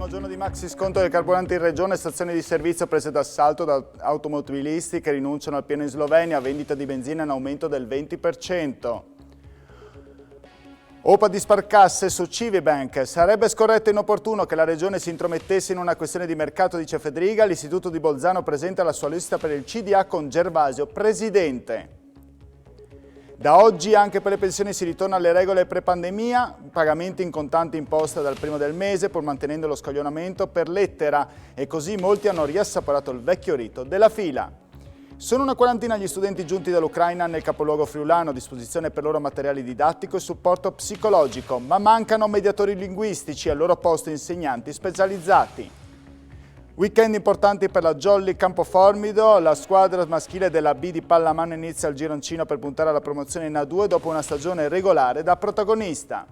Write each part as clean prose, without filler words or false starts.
Primo giorno di maxi sconto del carburante in regione, stazioni di servizio prese d'assalto da automobilisti che rinunciano al pieno in Slovenia, vendita di benzina in aumento del 20%. OPA di sparcasse su Civibank. Sarebbe scorretto e inopportuno che la regione si intromettesse in una questione di mercato, dice Federiga. L'Istituto di Bolzano presenta la sua lista per il CDA con Gervasio presidente. Da oggi anche per le pensioni si ritorna alle regole pre-pandemia, pagamenti in contanti imposta dal primo del mese pur mantenendo lo scaglionamento per lettera e così molti hanno riassaporato il vecchio rito della fila. Sono una quarantina gli studenti giunti dall'Ucraina nel capoluogo friulano, a disposizione per loro materiale didattico e supporto psicologico, ma mancano mediatori linguistici e al loro posto insegnanti specializzati. Weekend importanti per la Jolly Campoformido, la squadra maschile della B di pallamano inizia il gironcino per puntare alla promozione in A2 dopo una stagione regolare da protagonista.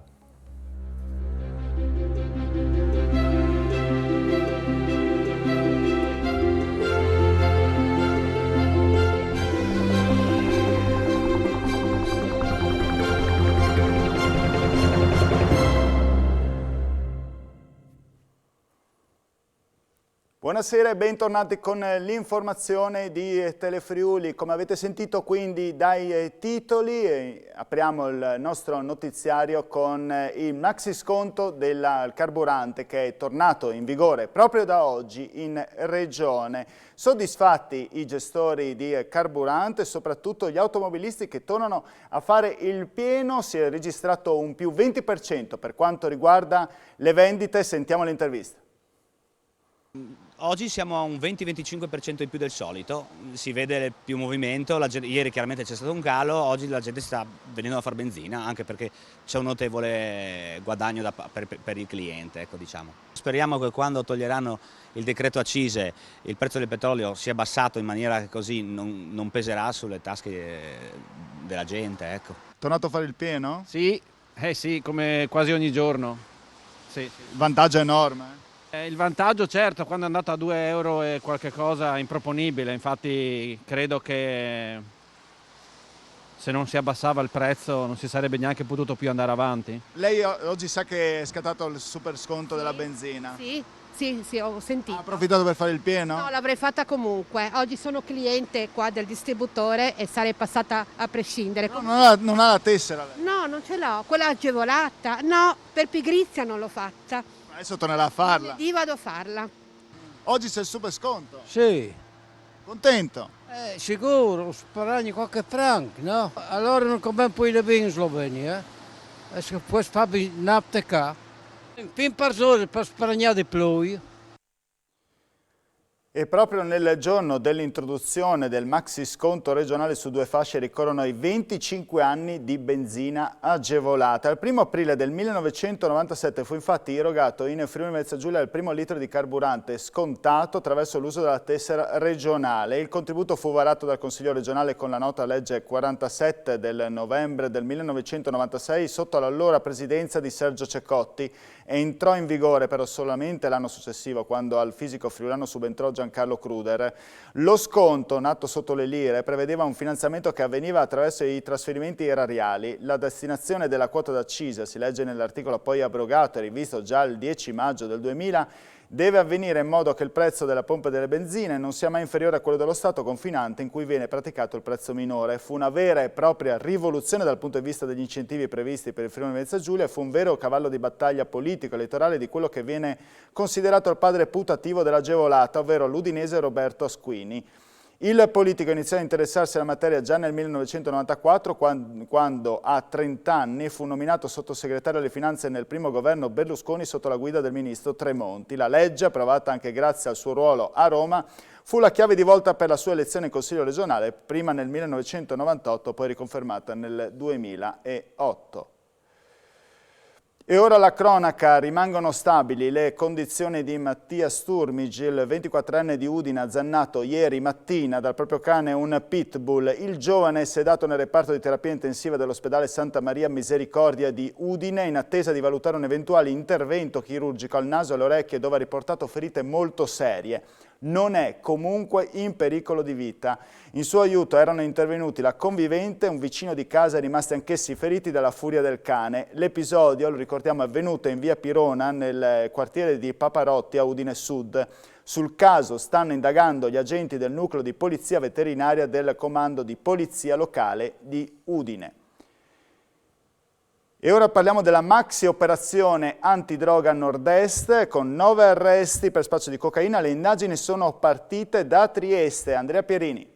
Buonasera e bentornati con l'informazione di Telefriuli. Come avete sentito quindi dai titoli, apriamo il nostro notiziario con il maxi sconto del carburante che è tornato in vigore proprio da oggi in regione. Soddisfatti i gestori di carburante e soprattutto gli automobilisti che tornano a fare il pieno. Si è registrato un più 20% per quanto riguarda le vendite. Sentiamo l'intervista. Oggi siamo a un 20-25% in più del solito, si vede più movimento, ieri chiaramente c'è stato un calo, oggi la gente sta venendo a fare benzina anche perché c'è un notevole guadagno per il cliente, ecco, diciamo. Speriamo che quando toglieranno il decreto accise il prezzo del petrolio sia abbassato in maniera che così non peserà sulle tasche della gente, ecco. Tornato a fare il pieno? Sì, sì, come quasi ogni giorno. Sì. Il vantaggio è enorme. Il vantaggio certo, quando è andato a 2 euro è qualche cosa improponibile, infatti credo che se non si abbassava il prezzo non si sarebbe neanche potuto più andare avanti. Lei oggi sa che è scattato il super sconto della benzina? Sì, ho sentito. Ha approfittato per fare il pieno? No, l'avrei fatta comunque. Oggi sono cliente qua del distributore e sarei passata a prescindere. No, non ha la tessera lei? No, non ce l'ho. Quella agevolata. No, per pigrizia non l'ho fatta. Adesso tornerà a farla. Lunedì vado a farla. Oggi c'è il super sconto? Sì, Contento? sicuro, sparagni qualche franc, no? Allora non come poi le in Slovenia, e se poi fai un'apteca, fin per sole per sparagnare di più. E proprio nel giorno dell'introduzione del maxi sconto regionale su 2 fasce ricorrono i 25 anni di benzina agevolata. Il 1° aprile del 1997 fu infatti erogato in Friuli Venezia Giulia il primo litro di carburante scontato attraverso l'uso della tessera regionale. Il contributo fu varato dal Consiglio regionale con la nota legge 47 del novembre del 1996 sotto l'allora presidenza di Sergio Cecotti e entrò in vigore però solamente l'anno successivo quando al fisico friulano subentrò Giancarlo Cruder. Lo sconto, nato sotto le lire, prevedeva un finanziamento che avveniva attraverso i trasferimenti erariali. La destinazione della quota d'accisa, si legge nell'articolo poi abrogato e rivisto già il 10 maggio del 2000, deve avvenire in modo che il prezzo della pompa delle benzine non sia mai inferiore a quello dello Stato confinante in cui viene praticato il prezzo minore. Fu una vera e propria rivoluzione dal punto di vista degli incentivi previsti per il Friuli Venezia Giulia e fu un vero cavallo di battaglia politico-elettorale di quello che viene considerato il padre putativo dell'agevolata, ovvero l'udinese Roberto Asquini. Il politico iniziò a interessarsi alla materia già nel 1994 quando a 30 anni fu nominato sottosegretario alle finanze nel primo governo Berlusconi sotto la guida del ministro Tremonti. La legge, approvata anche grazie al suo ruolo a Roma, fu la chiave di volta per la sua elezione in Consiglio regionale, prima nel 1998, poi riconfermata nel 2008. E ora la cronaca, rimangono stabili le condizioni di Mattia Sturmigi, il 24enne di Udine, azzannato ieri mattina dal proprio cane un pitbull. Il giovane è sedato nel reparto di terapia intensiva dell'ospedale Santa Maria Misericordia di Udine in attesa di valutare un eventuale intervento chirurgico al naso e alle orecchie dove ha riportato ferite molto serie. non è comunque in pericolo di vita. In suo aiuto erano intervenuti la convivente e un vicino di casa rimasti anch'essi feriti dalla furia del cane. L'episodio, lo ricordiamo, è avvenuto in via Pirona nel quartiere di Paparotti a Udine Sud. Sul caso stanno indagando gli agenti del nucleo di polizia veterinaria del comando di polizia locale di Udine. E ora parliamo della maxi operazione antidroga a Nord-Est con 9 arresti per spaccio di cocaina. Le indagini sono partite da Trieste. Andrea Pierini.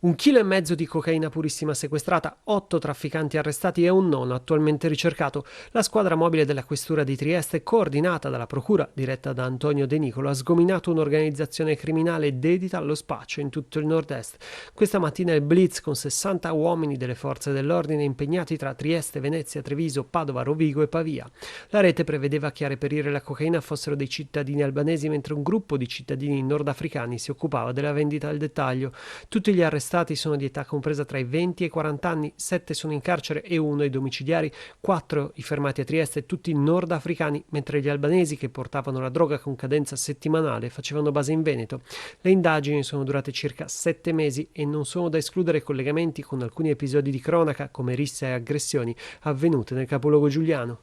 1,5 chili di cocaina purissima sequestrata, 8 trafficanti arrestati e un nono attualmente ricercato. La squadra mobile della questura di Trieste, coordinata dalla procura diretta da Antonio De Nicolo, ha sgominato un'organizzazione criminale dedita allo spaccio in tutto il nord-est. Questa mattina il blitz con 60 uomini delle forze dell'ordine impegnati tra Trieste, Venezia, Treviso, Padova, Rovigo e Pavia. La rete prevedeva che a reperire la cocaina fossero dei cittadini albanesi, mentre un gruppo di cittadini nordafricani si occupava della vendita al dettaglio. Tutti gli arrestati sono di età compresa tra i 20 e i 40 anni, 7 sono in carcere e 1 ai domiciliari, 4 i fermati a Trieste, tutti nordafricani, mentre gli albanesi che portavano la droga con cadenza settimanale facevano base in Veneto. Le indagini sono durate circa 7 mesi e non sono da escludere collegamenti con alcuni episodi di cronaca come risse e aggressioni avvenute nel capoluogo giuliano.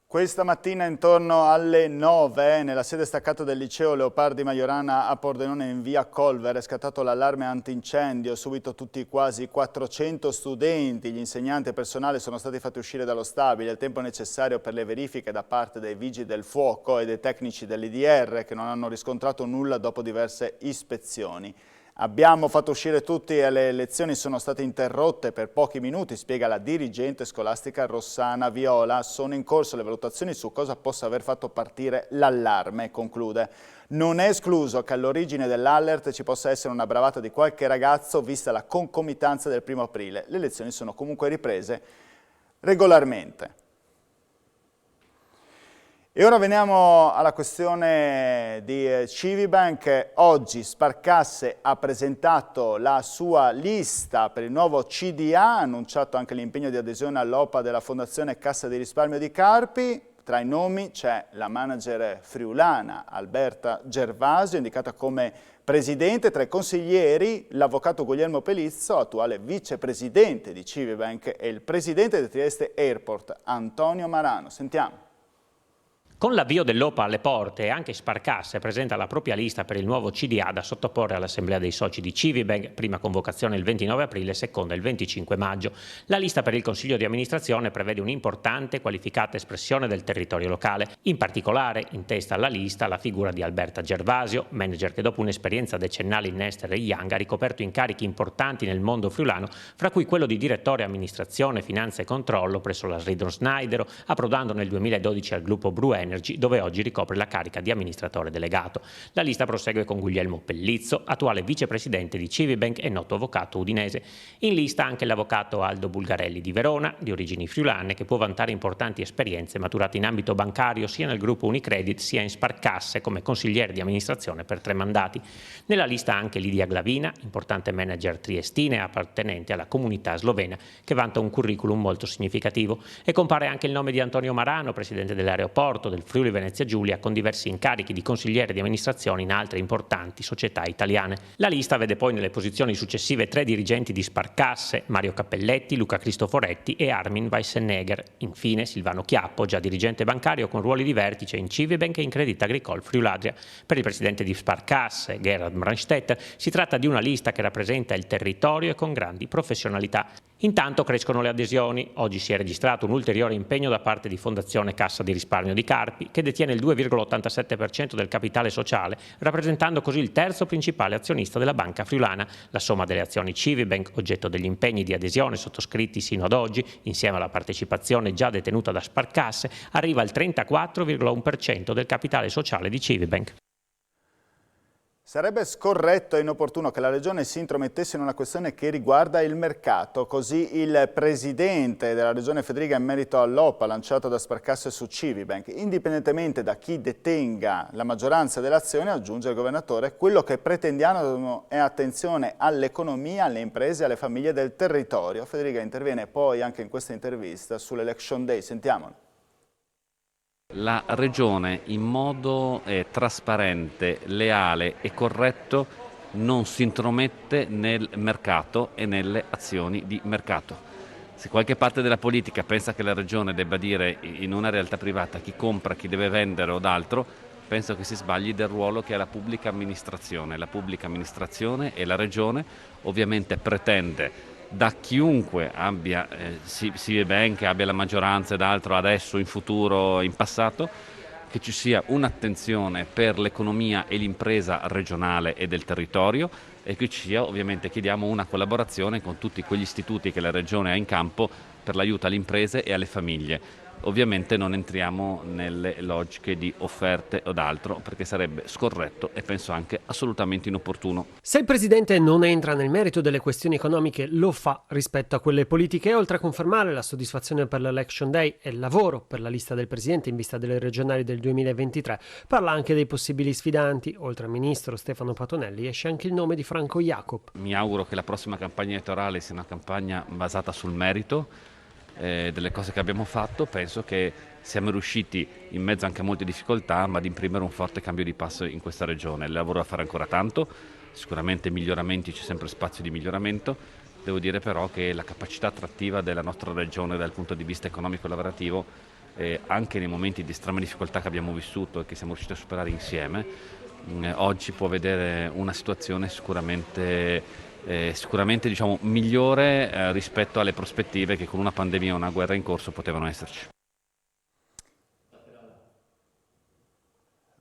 Questa mattina intorno alle 9 nella sede staccata del liceo Leopardi Majorana a Pordenone in via Colver è scattato l'allarme antincendio. Subito tutti i quasi 400 studenti, gli insegnanti e il personale sono stati fatti uscire dallo stabile. Il tempo necessario per le verifiche da parte dei vigili del fuoco e dei tecnici dell'IDR che non hanno riscontrato nulla dopo diverse ispezioni. Abbiamo fatto uscire tutti e le lezioni sono state interrotte per pochi minuti, spiega la dirigente scolastica Rossana Viola. Sono in corso le valutazioni su cosa possa aver fatto partire l'allarme, conclude. Non è escluso che all'origine dell'alert ci possa essere una bravata di qualche ragazzo vista la concomitanza del 1° aprile. Le lezioni sono comunque riprese regolarmente. E ora veniamo alla questione di Civibank. Oggi Sparcasse ha presentato la sua lista per il nuovo CDA, ha annunciato anche l'impegno di adesione all'OPA della Fondazione Cassa di Risparmio di Carpi. Tra i nomi c'è la manager friulana Alberta Gervasio, indicata come presidente. Tra i consiglieri l'avvocato Guglielmo Pelizzo, attuale vicepresidente di Civibank, e il presidente di Trieste Airport, Antonio Marano. Sentiamo. Con l'avvio dell'OPA alle porte, anche Sparcasse presenta la propria lista per il nuovo CDA da sottoporre all'Assemblea dei soci di Civibank, prima convocazione il 29 aprile, seconda il 25 maggio. La lista per il Consiglio di amministrazione prevede un'importante qualificata espressione del territorio locale. In particolare, in testa alla lista la figura di Alberta Gervasio, manager che dopo un'esperienza decennale in Nestlé e Young ha ricoperto incarichi importanti nel mondo friulano, fra cui quello di direttore amministrazione, finanza e controllo presso la Sridon Schneidero, approdando nel 2012 al gruppo Bru Energy, dove oggi ricopre la carica di amministratore delegato. La lista prosegue con Guglielmo Pellizzo, attuale vicepresidente di Civibank e noto avvocato udinese. In lista anche l'avvocato Aldo Bulgarelli di Verona, di origini friulane, che può vantare importanti esperienze maturate in ambito bancario sia nel gruppo Unicredit sia in Sparcasse come consigliere di amministrazione per 3 mandati. Nella lista anche Lidia Glavina, importante manager triestina e appartenente alla comunità slovena, che vanta un curriculum molto significativo. E compare anche il nome di Antonio Marano, presidente dell'aeroporto del Friuli Venezia Giulia, con diversi incarichi di consigliere di amministrazione in altre importanti società italiane. La lista vede poi nelle posizioni successive 3 dirigenti di Sparcasse, Mario Cappelletti, Luca Cristoforetti e Armin Weissennegger. Infine Silvano Chiappo, già dirigente bancario con ruoli di vertice in Civibank e in Crédit Agricole Friuladria. Per il presidente di Sparcasse, Gerhard Brandstetter, si tratta di una lista che rappresenta il territorio e con grandi professionalità. Intanto crescono le adesioni. Oggi si è registrato un ulteriore impegno da parte di Fondazione Cassa di Risparmio di Carpi, che detiene il 2,87% del capitale sociale, rappresentando così il terzo principale azionista della banca friulana. La somma delle azioni Civibank, oggetto degli impegni di adesione sottoscritti sino ad oggi, insieme alla partecipazione già detenuta da Sparcasse, arriva al 34,1% del capitale sociale di Civibank. Sarebbe scorretto e inopportuno che la Regione si intromettesse in una questione che riguarda il mercato. Così il presidente della Regione Federica in merito all'OPA lanciato da Sparcasse su Civibank. Indipendentemente da chi detenga la maggioranza delle azioni, aggiunge il governatore, quello che pretendiamo è attenzione all'economia, alle imprese e alle famiglie del territorio. Federica interviene poi anche in questa intervista sull'Election Day. Sentiamolo. la Regione in modo trasparente, leale e corretto non si intromette nel mercato e nelle azioni di mercato. Se qualche parte della politica pensa che la Regione debba dire in una realtà privata chi compra, chi deve vendere o d'altro, penso che si sbagli del ruolo che ha la pubblica amministrazione. La pubblica amministrazione e la Regione ovviamente pretende da chiunque abbia, si vede ben che abbia la maggioranza ed altro adesso, in futuro, in passato, che ci sia un'attenzione per l'economia e l'impresa regionale e del territorio e che ci sia, ovviamente chiediamo una collaborazione con tutti quegli istituti che la Regione ha in campo per l'aiuto alle imprese e alle famiglie. Ovviamente non entriamo nelle logiche di offerte o d'altro perché sarebbe scorretto e penso anche assolutamente inopportuno. Se il Presidente non entra nel merito delle questioni economiche, lo fa rispetto a quelle politiche, oltre a confermare la soddisfazione per l'Election Day e il lavoro per la lista del Presidente in vista delle regionali del 2023, parla anche dei possibili sfidanti. Oltre al Ministro Stefano Patuanelli esce anche il nome di Franco Jacob. Mi auguro che la prossima campagna elettorale sia una campagna basata sul merito delle cose che abbiamo fatto. Penso che siamo riusciti, in mezzo anche a molte difficoltà, ma ad imprimere un forte cambio di passo in questa regione. Il lavoro da fare ancora tanto, sicuramente miglioramenti, c'è sempre spazio di miglioramento. Devo dire però che la capacità attrattiva della nostra regione dal punto di vista economico e lavorativo, anche nei momenti di estrema difficoltà che abbiamo vissuto e che siamo riusciti a superare insieme, oggi può vedere una situazione sicuramente diciamo, migliore rispetto alle prospettive che con una pandemia o una guerra in corso potevano esserci.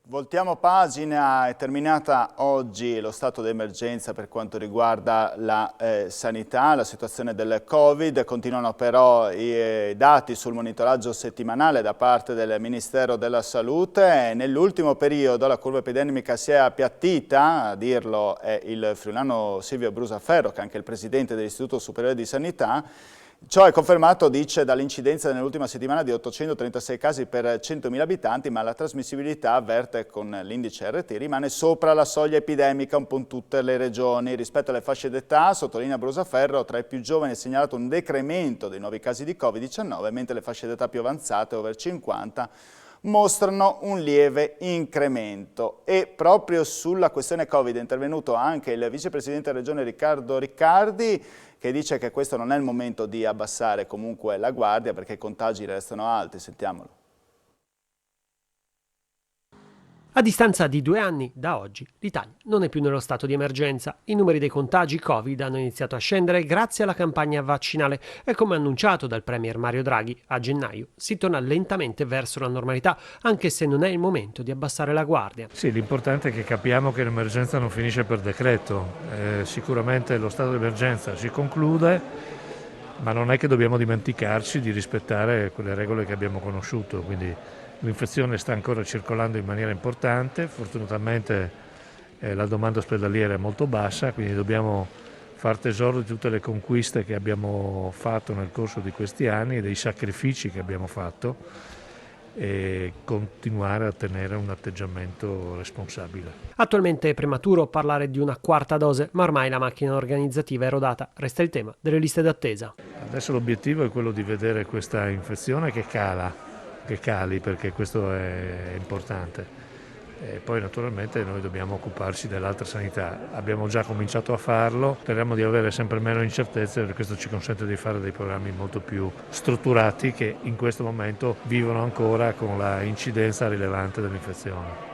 Voltiamo pagina, è terminata oggi lo stato d'emergenza per quanto riguarda la sanità, la situazione del Covid. Continuano però i dati sul monitoraggio settimanale da parte del Ministero della Salute. Nell'ultimo periodo la curva epidemica si è appiattita, a dirlo è il friulano Silvio Brusaferro, che è anche il presidente dell'Istituto Superiore di Sanità. Ciò è confermato, dice, dall'incidenza nell'ultima settimana di 836 casi per 100.000 abitanti, ma la trasmissibilità, avverte con l'indice RT, rimane sopra la soglia epidemica un po' in tutte le regioni. Rispetto alle fasce d'età, sottolinea Brusaferro, tra i più giovani è segnalato un decremento dei nuovi casi di Covid-19, mentre le fasce d'età più avanzate, over 50, mostrano un lieve incremento. E proprio sulla questione Covid è intervenuto anche il vicepresidente della Regione Riccardo Riccardi, che dice che questo non è il momento di abbassare comunque la guardia perché i contagi restano alti. Sentiamolo. A distanza di 2 anni da oggi, l'Italia non è più nello stato di emergenza. I numeri dei contagi Covid hanno iniziato a scendere grazie alla campagna vaccinale e, come annunciato dal Premier Mario Draghi, a gennaio si torna lentamente verso la normalità, anche se non è il momento di abbassare la guardia. Sì, l'importante è che capiamo che l'emergenza non finisce per decreto. Sicuramente lo stato di emergenza si conclude, ma non è che dobbiamo dimenticarci di rispettare quelle regole che abbiamo conosciuto, quindi l'infezione sta ancora circolando in maniera importante, fortunatamente la domanda ospedaliera è molto bassa, quindi dobbiamo far tesoro di tutte le conquiste che abbiamo fatto nel corso di questi anni e dei sacrifici che abbiamo fatto e continuare a tenere un atteggiamento responsabile. Attualmente è prematuro parlare di una quarta dose, ma ormai la macchina organizzativa è rodata. Resta il tema delle liste d'attesa. Adesso l'obiettivo è quello di vedere questa infezione che cali, perché questo è importante. E poi naturalmente noi dobbiamo occuparci dell'altra sanità. Abbiamo già cominciato a farlo, speriamo di avere sempre meno incertezze perché questo ci consente di fare dei programmi molto più strutturati che in questo momento vivono ancora con la incidenza rilevante dell'infezione.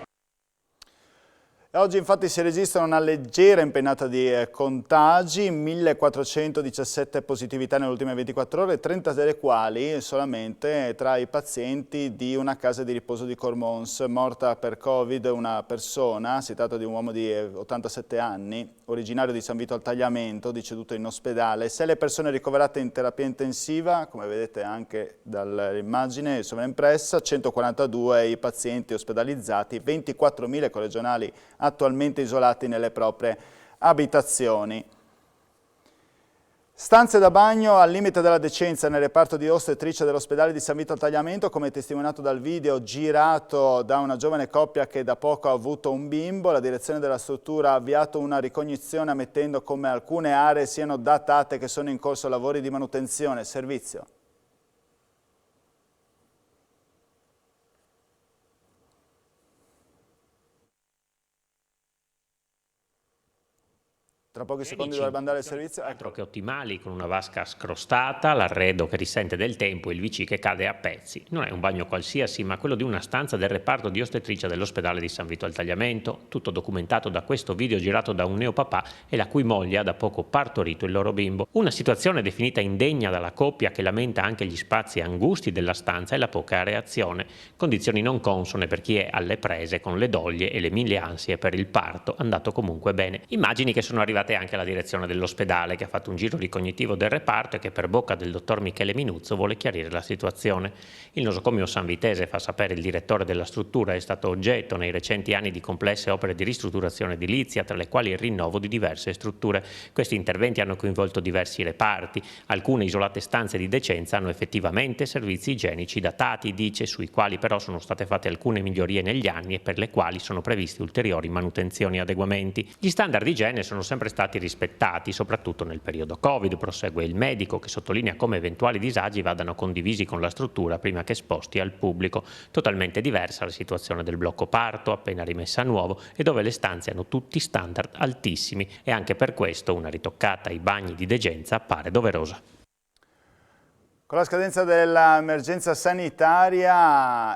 Oggi infatti si registra una leggera impennata di contagi, 1417 positività nelle ultime 24 ore, 30 delle quali solamente tra i pazienti di una casa di riposo di Cormons. Morta per Covid una persona, si tratta di un uomo di 87 anni, originario di San Vito al Tagliamento, deceduto in ospedale. 6 le persone ricoverate in terapia intensiva, come vedete anche dall'immagine sovraimpressa, 142 i pazienti ospedalizzati, 24.000 collegionali attualmente isolati nelle proprie abitazioni. Stanze da bagno al limite della decenza nel reparto di ostetricia dell'ospedale di San Vito al Tagliamento, come testimoniato dal video girato da una giovane coppia che da poco ha avuto un bimbo. La direzione della struttura ha avviato una ricognizione ammettendo come alcune aree siano datate che sono in corso lavori di manutenzione. Servizio. Tra pochi secondi dovrebbe andare il servizio. Altro che ottimali, con una vasca scrostata, l'arredo che risente del tempo e il WC che cade a pezzi. Non è un bagno qualsiasi, ma quello di una stanza del reparto di ostetricia dell'ospedale di San Vito al Tagliamento, tutto documentato da questo video girato da un neopapà e la cui moglie ha da poco partorito il loro bimbo. Una situazione definita indegna dalla coppia che lamenta anche gli spazi angusti della stanza e la poca areazione, condizioni non consone per chi è alle prese con le doglie e le mille ansie per il parto, andato comunque bene. Immagini che sono arrivate anche alla direzione dell'ospedale, che ha fatto un giro ricognitivo del reparto e che per bocca del dottor Michele Minuzzo vuole chiarire la situazione. Il nosocomio sanvitese, fa sapere il direttore della struttura, è stato oggetto nei recenti anni di complesse opere di ristrutturazione edilizia, tra le quali il rinnovo di diverse strutture. Questi interventi hanno coinvolto diversi reparti. Alcune isolate stanze di decenza hanno effettivamente servizi igienici datati, dice, sui quali però sono state fatte alcune migliorie negli anni e per le quali sono previsti ulteriori manutenzioni e adeguamenti. Gli standard di igiene sono sempre stati rispettati, soprattutto nel periodo Covid, prosegue il medico, che sottolinea come eventuali disagi vadano condivisi con la struttura prima che esposti al pubblico. Totalmente diversa la situazione del blocco parto, appena rimessa a nuovo, e dove le stanze hanno tutti standard altissimi, e anche per questo una ritoccata ai bagni di degenza appare doverosa. Con la scadenza dell'emergenza sanitaria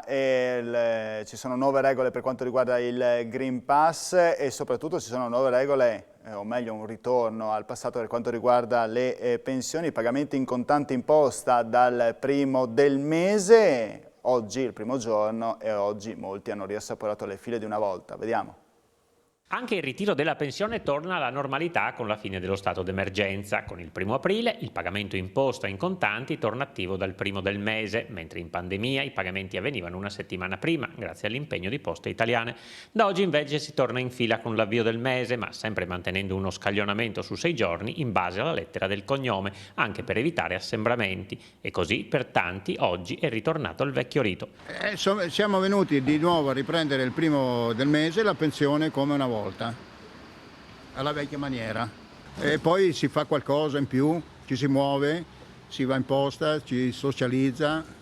ci sono nuove regole per quanto riguarda il Green Pass e soprattutto ci sono nuove regole, o meglio un ritorno al passato per quanto riguarda le pensioni, i pagamenti in contanti imposta dal primo del mese. Oggi il primo giorno e oggi molti hanno riassaporato le file di una volta. Vediamo. Anche il ritiro della pensione torna alla normalità con la fine dello stato d'emergenza. Con il 1° aprile il pagamento imposta in contanti torna attivo dal primo del mese, mentre in pandemia i pagamenti avvenivano una settimana prima, grazie all'impegno di Poste Italiane. Da oggi invece si torna in fila con l'avvio del mese, ma sempre mantenendo uno scaglionamento su 6 giorni in base alla lettera del cognome, anche per evitare assembramenti. E così per tanti oggi è ritornato il vecchio rito. Siamo venuti di nuovo a riprendere il primo del mese la pensione come una volta, alla vecchia maniera, e poi si fa qualcosa in più, ci si muove, si va in posta, ci socializza,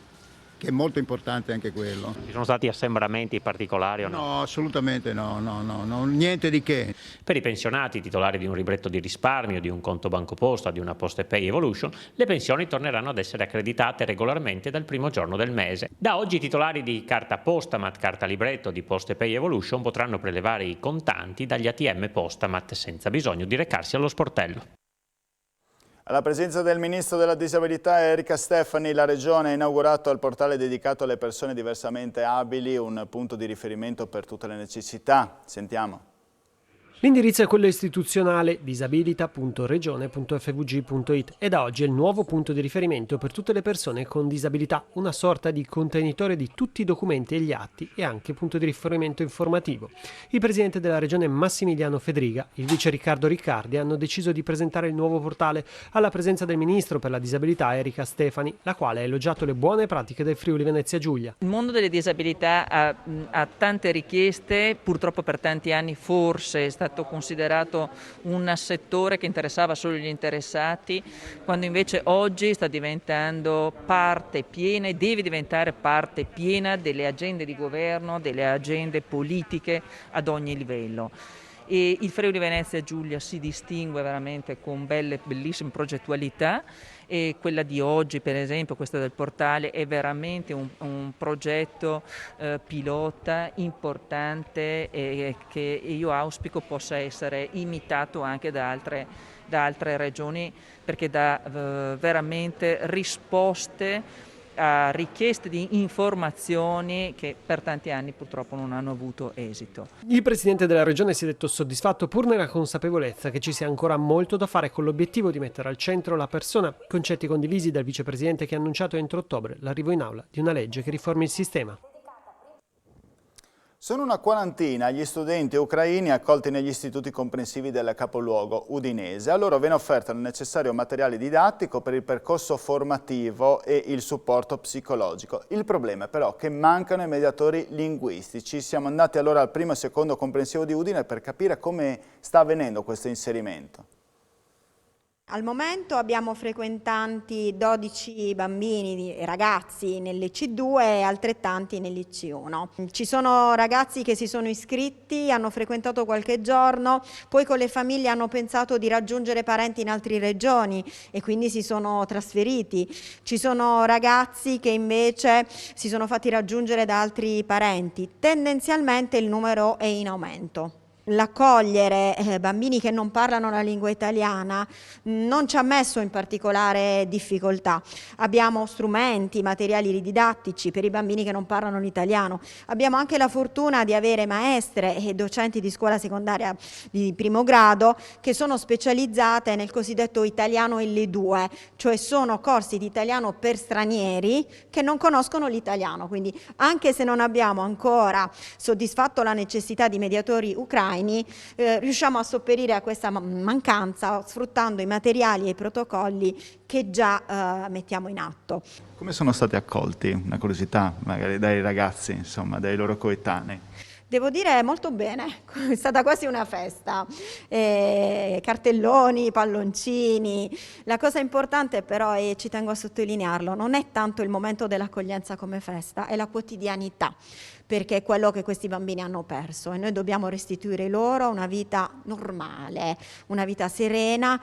che è molto importante anche quello. Ci sono stati assembramenti particolari o no? No, assolutamente no, niente di che. Per i pensionati titolari di un libretto di risparmio, di un conto BancoPosta, di una PostePay Evolution, le pensioni torneranno ad essere accreditate regolarmente dal primo giorno del mese. Da oggi i titolari di carta Postamat, carta libretto di PostePay Evolution potranno prelevare i contanti dagli ATM Postamat senza bisogno di recarsi allo sportello. Alla presenza del Ministro della Disabilità Erika Stefani, la Regione ha inaugurato al portale dedicato alle persone diversamente abili un punto di riferimento per tutte le necessità. Sentiamo. L'indirizzo è quello istituzionale disabilita.regione.fvg.it e da oggi è il nuovo punto di riferimento per tutte le persone con disabilità, una sorta di contenitore di tutti i documenti e gli atti e anche punto di riferimento informativo. Il Presidente della Regione Massimiliano Fedriga, il Vice Riccardo Riccardi hanno deciso di presentare il nuovo portale alla presenza del Ministro per la Disabilità Erika Stefani, la quale ha elogiato le buone pratiche del Friuli Venezia Giulia. Il mondo delle disabilità ha tante richieste, purtroppo per tanti anni forse è stato considerato un settore che interessava solo gli interessati, quando invece oggi sta diventando parte piena e deve diventare parte piena delle agende di governo, delle agende politiche ad ogni livello. E il Friuli Venezia Giulia si distingue veramente con bellissime progettualità, e quella di oggi, per esempio, questa del portale, è veramente un progetto pilota importante e che io auspico possa essere imitato anche da altre regioni, perché dà veramente risposte a richieste di informazioni che per tanti anni purtroppo non hanno avuto esito. Il Presidente della Regione si è detto soddisfatto pur nella consapevolezza che ci sia ancora molto da fare con l'obiettivo di mettere al centro la persona, concetti condivisi dal Vicepresidente che ha annunciato entro ottobre l'arrivo in aula di una legge che riformi il sistema. Sono una quarantina gli studenti ucraini accolti negli istituti comprensivi del capoluogo udinese. A loro viene offerto il necessario materiale didattico per il percorso formativo e il supporto psicologico. Il problema è però che mancano i mediatori linguistici. Siamo andati allora al primo e secondo comprensivo di Udine per capire come sta avvenendo questo inserimento. Al momento abbiamo frequentanti 12 bambini e ragazzi nell'IC2 e altrettanti nell'IC1. Ci sono ragazzi che si sono iscritti, hanno frequentato qualche giorno, poi con le famiglie hanno pensato di raggiungere parenti in altre regioni e quindi si sono trasferiti. Ci sono ragazzi che invece si sono fatti raggiungere da altri parenti. Tendenzialmente il numero è in aumento. L'accogliere bambini che non parlano la lingua italiana non ci ha messo in particolare difficoltà. Abbiamo strumenti, materiali didattici per i bambini che non parlano l'italiano. Abbiamo anche la fortuna di avere maestre e docenti di scuola secondaria di primo grado che sono specializzate nel cosiddetto italiano L2, cioè sono corsi di italiano per stranieri che non conoscono l'italiano. Quindi anche se non abbiamo ancora soddisfatto la necessità di mediatori ucraini, riusciamo a sopperire a questa mancanza sfruttando i materiali e i protocolli che già mettiamo in atto. Come sono stati accolti? Una curiosità magari dai ragazzi, insomma, dai loro coetanei. Devo dire molto bene, è stata quasi una festa, cartelloni, palloncini. La cosa importante però, e ci tengo a sottolinearlo, non è tanto il momento dell'accoglienza come festa, è la quotidianità, perché è quello che questi bambini hanno perso e noi dobbiamo restituire loro una vita normale, una vita serena.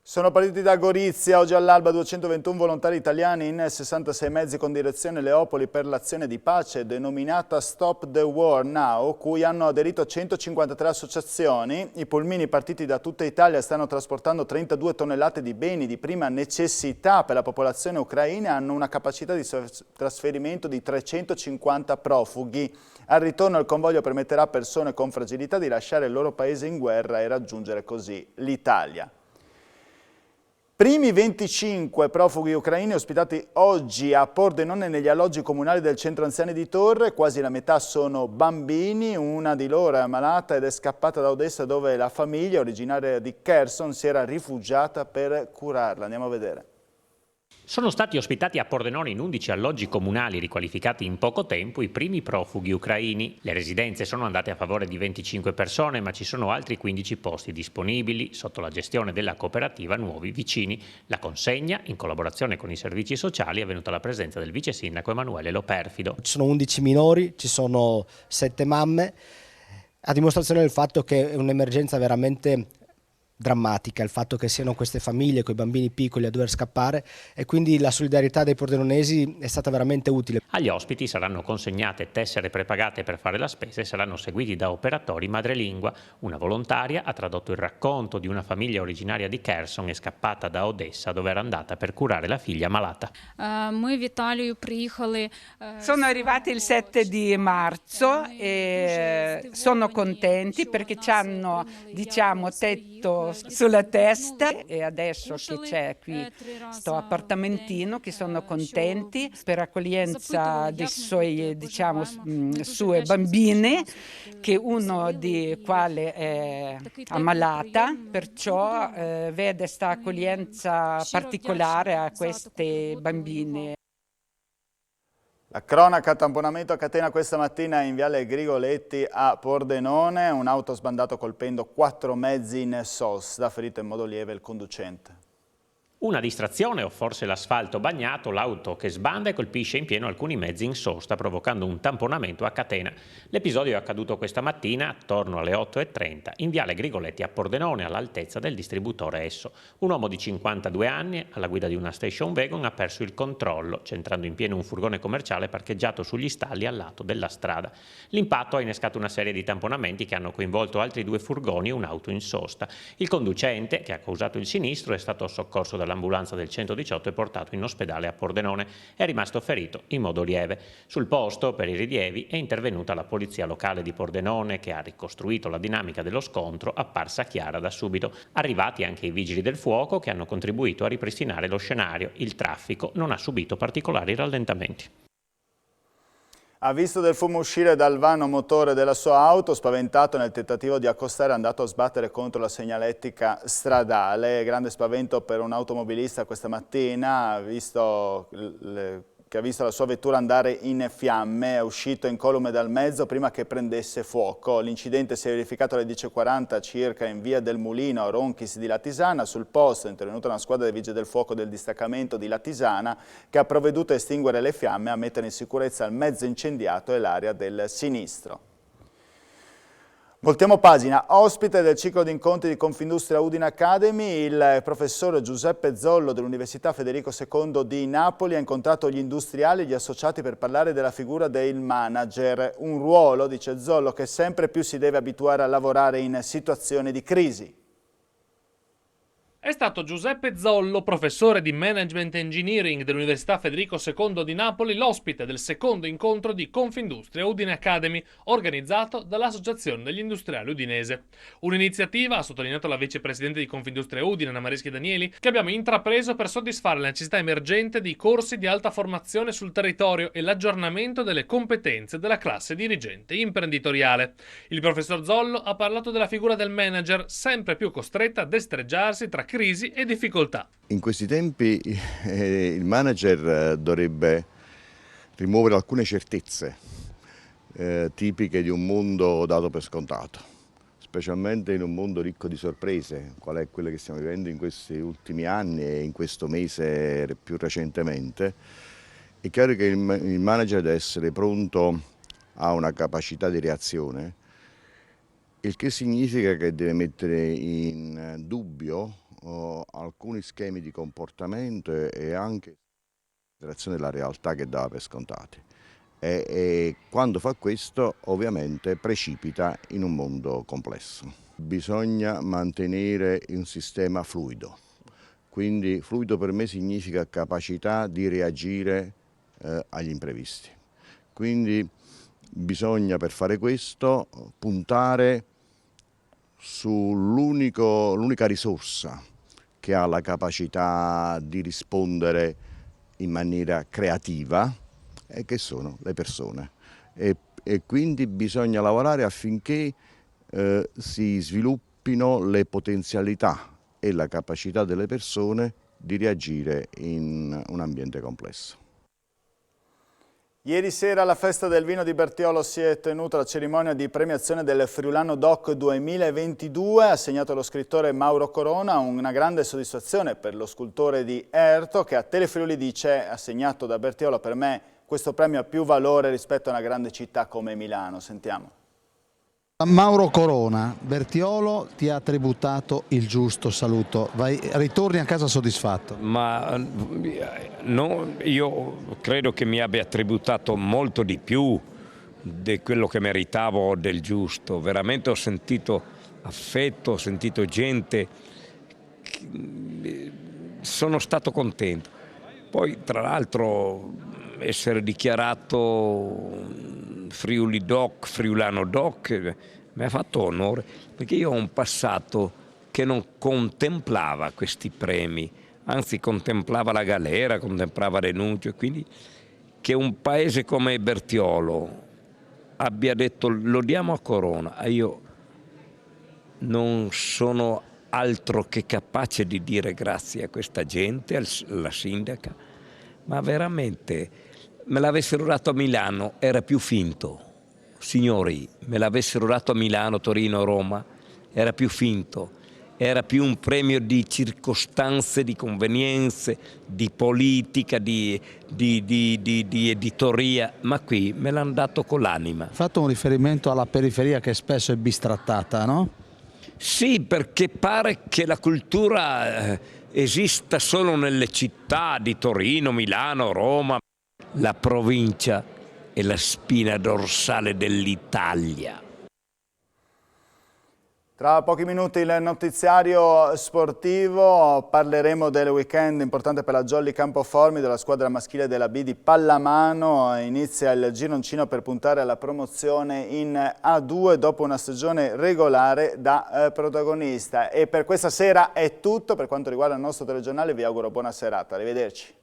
Sono partiti da Gorizia, oggi all'alba 221 volontari italiani in 66 mezzi con direzione Leopoli per l'azione di pace denominata Stop the War Now, cui hanno aderito 153 associazioni. I pulmini partiti da tutta Italia stanno trasportando 32 tonnellate di beni di prima necessità per la popolazione ucraina e hanno una capacità di trasferimento di 350 profughi. Al ritorno il convoglio permetterà a persone con fragilità di lasciare il loro paese in guerra e raggiungere così l'Italia. Primi 25 profughi ucraini ospitati oggi a Pordenone negli alloggi comunali del centro anziani di Torre, quasi la metà sono bambini, una di loro è ammalata ed è scappata da Odessa dove la famiglia originaria di Kherson si era rifugiata per curarla. Andiamo a vedere. Sono stati ospitati a Pordenone in 11 alloggi comunali riqualificati in poco tempo i primi profughi ucraini. Le residenze sono andate a favore di 25 persone, ma ci sono altri 15 posti disponibili sotto la gestione della cooperativa Nuovi Vicini. La consegna, in collaborazione con i servizi sociali, è avvenuta alla presenza del vice sindaco Emanuele Loperfido. Ci sono 11 minori, ci sono 7 mamme, a dimostrazione del fatto che è un'emergenza veramente drammatica, il fatto che siano queste famiglie con i bambini piccoli a dover scappare, e quindi la solidarietà dei pordenonesi è stata veramente utile. Agli ospiti saranno consegnate tessere prepagate per fare la spesa e saranno seguiti da operatori madrelingua. Una volontaria ha tradotto il racconto di una famiglia originaria di Kherson e scappata da Odessa dove era andata per curare la figlia malata. Sono arrivati il 7 di marzo e sono contenti perché hanno, tetto sulla testa, e adesso che c'è qui sto appartamentino, che sono contenti per l'accoglienza dei suoi, sue bambine, che uno di quale è ammalata, perciò vede questa accoglienza particolare a queste bambine. La cronaca, tamponamento a catena questa mattina in viale Grigoletti a Pordenone, un'auto sbandato colpendo 4 mezzi in sosta, ferito in modo lieve il conducente. Una distrazione o forse l'asfalto bagnato, l'auto che sbanda e colpisce in pieno alcuni mezzi in sosta provocando un tamponamento a catena. L'episodio è accaduto questa mattina attorno alle 8:30 in viale Grigoletti a Pordenone all'altezza del distributore Esso. Un uomo di 52 anni alla guida di una station wagon ha perso il controllo centrando in pieno un furgone commerciale parcheggiato sugli stalli al lato della strada. L'impatto ha innescato una serie di tamponamenti che hanno coinvolto altri 2 furgoni e un'auto in sosta. Il conducente, che ha causato il sinistro, è stato soccorso dall'ambulanza del 118 e portato in ospedale a Pordenone. È rimasto ferito in modo lieve. Sul posto, per i rilievi, è intervenuta la polizia locale di Pordenone che ha ricostruito la dinamica dello scontro apparsa chiara da subito. Arrivati anche i vigili del fuoco che hanno contribuito a ripristinare lo scenario. Il traffico non ha subito particolari rallentamenti. Ha visto del fumo uscire dal vano motore della sua auto, spaventato nel tentativo di accostare, è andato a sbattere contro la segnaletica stradale. Grande spavento per un automobilista questa mattina, ha visto che ha visto la sua vettura andare in fiamme, è uscito incolume dal mezzo prima che prendesse fuoco. L'incidente si è verificato alle 10:40 circa in via del Mulino a Ronchis di Latisana. Sul posto è intervenuta una squadra dei vigili del fuoco del distaccamento di Latisana che ha provveduto a estinguere le fiamme e a mettere in sicurezza il mezzo incendiato e l'area del sinistro. Voltiamo pagina. Ospite del ciclo di incontri di Confindustria Udine Academy, il professor Giuseppe Zollo dell'Università Federico II di Napoli ha incontrato gli industriali e gli associati per parlare della figura del manager, un ruolo, dice Zollo, che sempre più si deve abituare a lavorare in situazioni di crisi. È stato Giuseppe Zollo, professore di Management Engineering dell'Università Federico II di Napoli, l'ospite del secondo incontro di Confindustria Udine Academy, organizzato dall'Associazione degli Industriali Udinese. Un'iniziativa, ha sottolineato la vicepresidente di Confindustria Udine, Anna Mareschi Danieli, che abbiamo intrapreso per soddisfare la necessità emergente di corsi di alta formazione sul territorio e l'aggiornamento delle competenze della classe dirigente imprenditoriale. Il professor Zollo ha parlato della figura del manager, sempre più costretta a destreggiarsi tra crisi e difficoltà. In questi tempi il manager dovrebbe rimuovere alcune certezze tipiche di un mondo dato per scontato, specialmente in un mondo ricco di sorprese, qual è quello che stiamo vivendo in questi ultimi anni e in questo mese più recentemente. È chiaro che il manager deve essere pronto a una capacità di reazione, il che significa che deve mettere in dubbio alcuni schemi di comportamento e anche considerazione della realtà che dava per scontati. E quando fa questo ovviamente precipita in un mondo complesso. Bisogna mantenere un sistema fluido, quindi fluido per me significa capacità di reagire agli imprevisti. Quindi bisogna per fare questo puntare sull'unica risorsa che ha la capacità di rispondere in maniera creativa e che sono le persone. E quindi bisogna lavorare affinché si sviluppino le potenzialità e la capacità delle persone di reagire in un ambiente complesso. Ieri sera alla Festa del Vino di Bertiolo si è tenuta la cerimonia di premiazione del Friulano Doc 2022, assegnato allo scrittore Mauro Corona, una grande soddisfazione per lo scultore di Erto che a Telefriuli dice, assegnato da Bertiolo, per me questo premio ha più valore rispetto a una grande città come Milano. Sentiamo. Mauro Corona, Bertiolo ti ha tributato il giusto saluto, ritorni a casa soddisfatto? Ma no, io credo che mi abbia tributato molto di più di quello che meritavo del giusto, veramente ho sentito affetto, ho sentito gente, sono stato contento. Poi tra l'altro essere dichiarato Friuli Doc, Friulano Doc, mi ha fatto onore, perché io ho un passato che non contemplava questi premi, anzi contemplava la galera, contemplava Renuncio, quindi che un paese come Bertiolo abbia detto lo diamo a Corona, io non sono altro che capace di dire grazie a questa gente, alla sindaca, ma veramente me l'avessero dato a Milano era più finto. Signori, me l'avessero dato a Milano, Torino, Roma, era più finto. Era più un premio di circostanze, di convenienze, di politica, di editoria, ma qui me l'hanno dato con l'anima. Fatto un riferimento alla periferia che spesso è bistrattata, no? Sì, perché pare che la cultura esista solo nelle città di Torino, Milano, Roma. La provincia è la spina dorsale dell'Italia. Tra pochi minuti il notiziario sportivo, parleremo del weekend importante per la Jolly Campoformi della squadra maschile della B di pallamano. Inizia il gironcino per puntare alla promozione in A2 dopo una stagione regolare da protagonista. E per questa sera è tutto per quanto riguarda il nostro telegiornale, vi auguro buona serata, arrivederci.